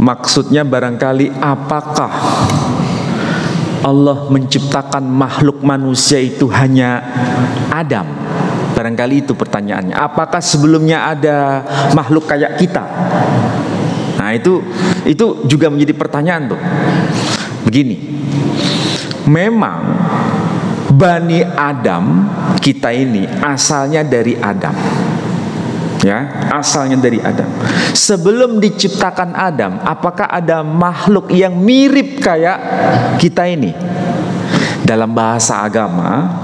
Maksudnya barangkali apakah Allah menciptakan makhluk manusia itu hanya Adam? Barangkali itu pertanyaannya. Apakah sebelumnya ada makhluk kayak kita? Nah, itu juga menjadi pertanyaan tuh. Begini, memang Bani Adam kita ini asalnya dari Adam. Ya, asalnya dari Adam. Sebelum diciptakan Adam, apakah ada makhluk yang mirip kayak kita ini? Dalam bahasa agama,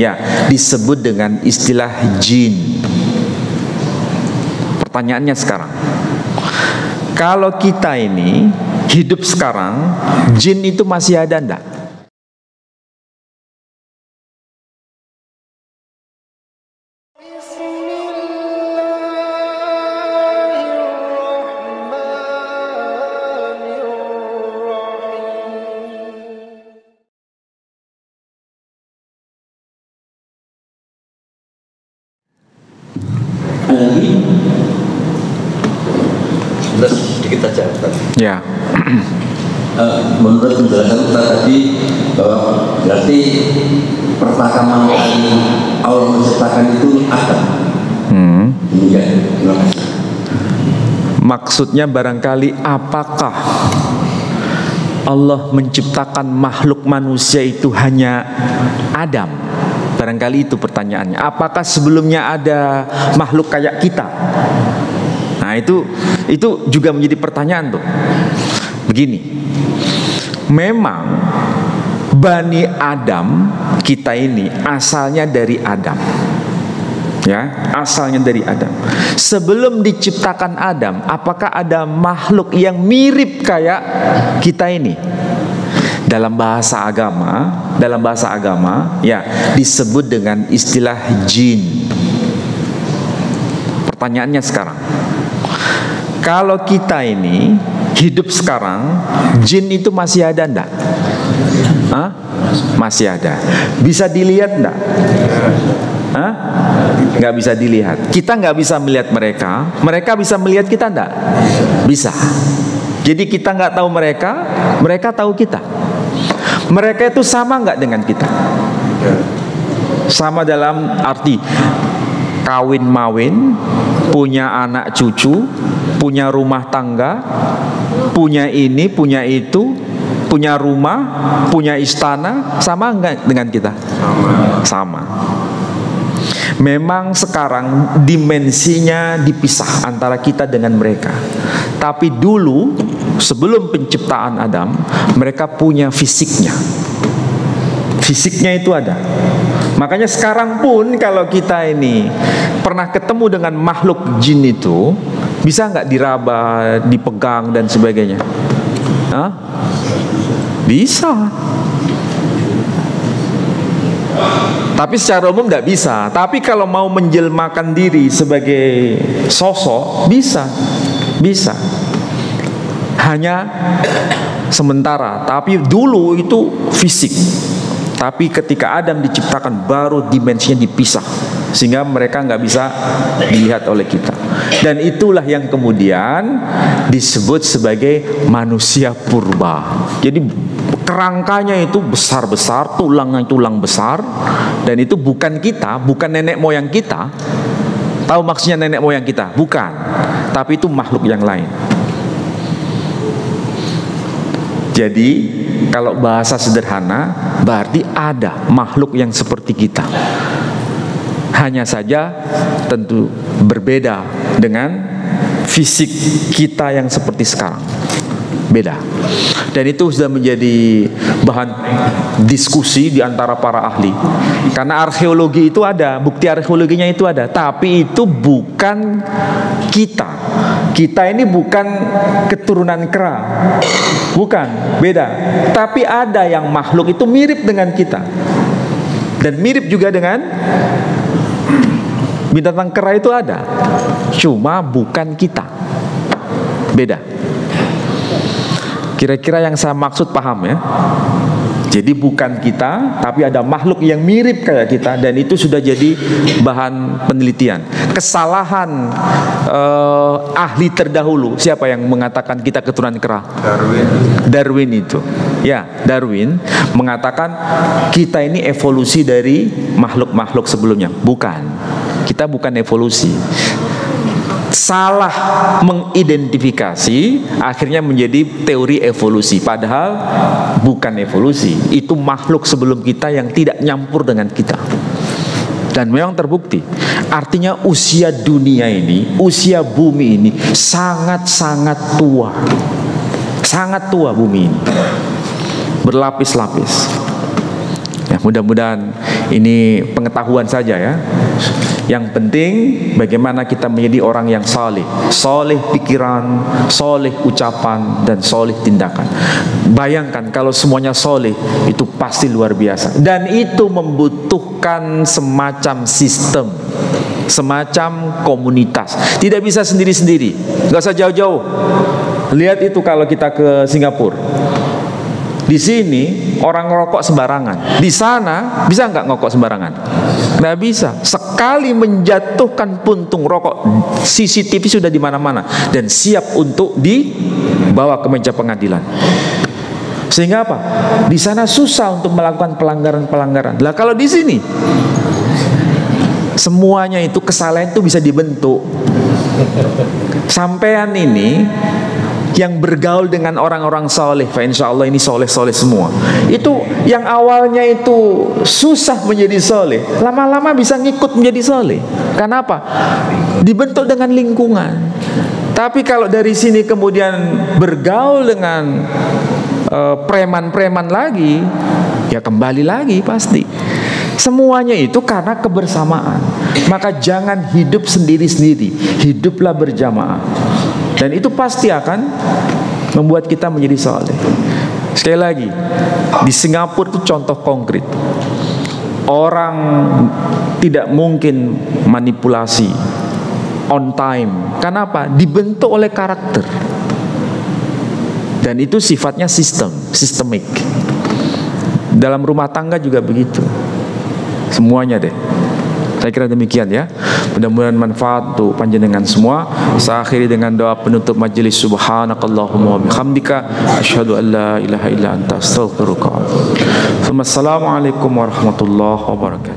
ya disebut dengan istilah jin. Pertanyaannya sekarang, kalau kita ini hidup sekarang, jin itu masih ada enggak? Sedikit saja Ustaz. Ya. Menurut penjelasan Ustaz tadi bahwa berarti pertama kali Allah menciptakan itu Adam. Demikian. Terima kasih. Maksudnya barangkali apakah Allah menciptakan makhluk manusia itu hanya Adam? Barangkali itu pertanyaannya. Apakah sebelumnya ada makhluk kayak kita? Nah, itu juga menjadi pertanyaan tuh. Begini, memang Bani Adam kita ini asalnya dari Adam. Ya, asalnya dari Adam. Sebelum diciptakan Adam, apakah ada makhluk yang mirip kayak kita ini? Dalam bahasa agama, ya disebut dengan istilah jin. Pertanyaannya sekarang, kalau kita ini hidup sekarang, jin itu masih ada enggak? Hah? Masih ada. Bisa dilihat enggak? Hah? Nggak bisa dilihat. Kita nggak bisa melihat mereka. Mereka bisa melihat kita enggak? Bisa. Jadi kita nggak tahu mereka, mereka tahu kita. Mereka itu sama nggak dengan kita? Sama dalam arti kawin mawin, punya anak cucu, punya rumah tangga, punya ini, punya itu, punya rumah, punya istana, sama nggak dengan kita? Sama. Memang sekarang dimensinya dipisah antara kita dengan mereka. Tapi dulu sebelum penciptaan Adam, mereka punya fisiknya. Fisiknya itu ada. Makanya sekarang pun kalau kita ini pernah ketemu dengan makhluk jin itu, bisa nggak diraba, dipegang dan sebagainya? Hah? Bisa. Tapi secara umum tidak bisa. Tapi kalau mau menjelmakan diri sebagai sosok, bisa. Hanya sementara. Tapi dulu itu fisik. Tapi ketika Adam diciptakan, baru dimensinya dipisah, sehingga mereka nggak bisa dilihat oleh kita. Dan itulah yang kemudian disebut sebagai manusia purba. Jadi kerangkanya itu besar-besar, tulangnya tulang besar, dan itu bukan kita, bukan nenek moyang kita. Tahu maksudnya nenek moyang kita? Bukan, tapi itu makhluk yang lain. Jadi kalau bahasa sederhana, berarti ada makhluk yang seperti kita. Hanya saja tentu berbeda dengan fisik kita yang seperti sekarang. Beda. Dan itu sudah menjadi bahan diskusi di antara para ahli. Karena arkeologi itu ada, bukti arkeologinya itu ada, tapi itu bukan kita. Kita ini bukan keturunan kera. Bukan, beda. Tapi ada yang makhluk itu mirip dengan kita. Dan mirip juga dengan binatang kera itu ada. Cuma bukan kita. Beda. Kira-kira yang saya maksud paham ya? Jadi bukan kita, tapi ada makhluk yang mirip kayak kita, dan itu sudah jadi bahan penelitian. Kesalahan ahli terdahulu, siapa yang mengatakan kita keturunan kera? Darwin itu. Ya, Darwin mengatakan kita ini evolusi dari makhluk-makhluk sebelumnya. Bukan. Kita bukan evolusi. Salah mengidentifikasi, akhirnya menjadi teori evolusi. Padahal bukan evolusi. Itu makhluk sebelum kita yang tidak nyampur dengan kita. Dan memang terbukti. Artinya usia dunia ini, usia bumi ini sangat-sangat tua. Sangat tua bumi ini. Berlapis-lapis. Ya, mudah-mudahan ini pengetahuan saja ya. Yang penting bagaimana kita menjadi orang yang saleh, saleh pikiran, saleh ucapan, dan saleh tindakan. Bayangkan kalau semuanya saleh, itu pasti luar biasa. Dan itu membutuhkan semacam sistem, semacam komunitas. Tidak bisa sendiri-sendiri. Gak usah jauh-jauh. Lihat itu kalau kita ke Singapura. Di sini orang ngerokok sembarangan. Di sana bisa nggak ngokok sembarangan? Nggak bisa. Sekali menjatuhkan puntung rokok, CCTV sudah di mana-mana dan siap untuk dibawa ke meja pengadilan. Sehingga apa? Di sana susah untuk melakukan pelanggaran-pelanggaran. Lah kalau di sini semuanya itu kesalahan itu bisa dibentuk. Sampean ini yang bergaul dengan orang-orang soleh, insya Allah ini soleh-soleh semua. Itu yang awalnya itu susah menjadi soleh, lama-lama bisa ngikut menjadi soleh. Kenapa? Dibentuk dengan lingkungan. Tapi kalau dari sini kemudian bergaul dengan preman-preman lagi, ya kembali lagi pasti. Semuanya itu karena kebersamaan. Maka jangan hidup sendiri-sendiri, hiduplah berjamaah. Dan itu pasti akan membuat kita menjadi saleh. Sekali lagi, di Singapura itu contoh konkret. Orang tidak mungkin manipulasi on time. Kenapa? Dibentuk oleh karakter. Dan itu sifatnya sistemik. Dalam rumah tangga juga begitu. Semuanya deh. Saya kira demikian ya. Mudah-mudahan manfaat untuk panjenengan semua. Saya akhiri dengan doa penutup majelis. Subhanakallahumma wa bihamdika asyhadu an la ilaha illa anta astaghfiruka wa atubu ilaik. Assalamualaikum warahmatullahi wabarakatuh.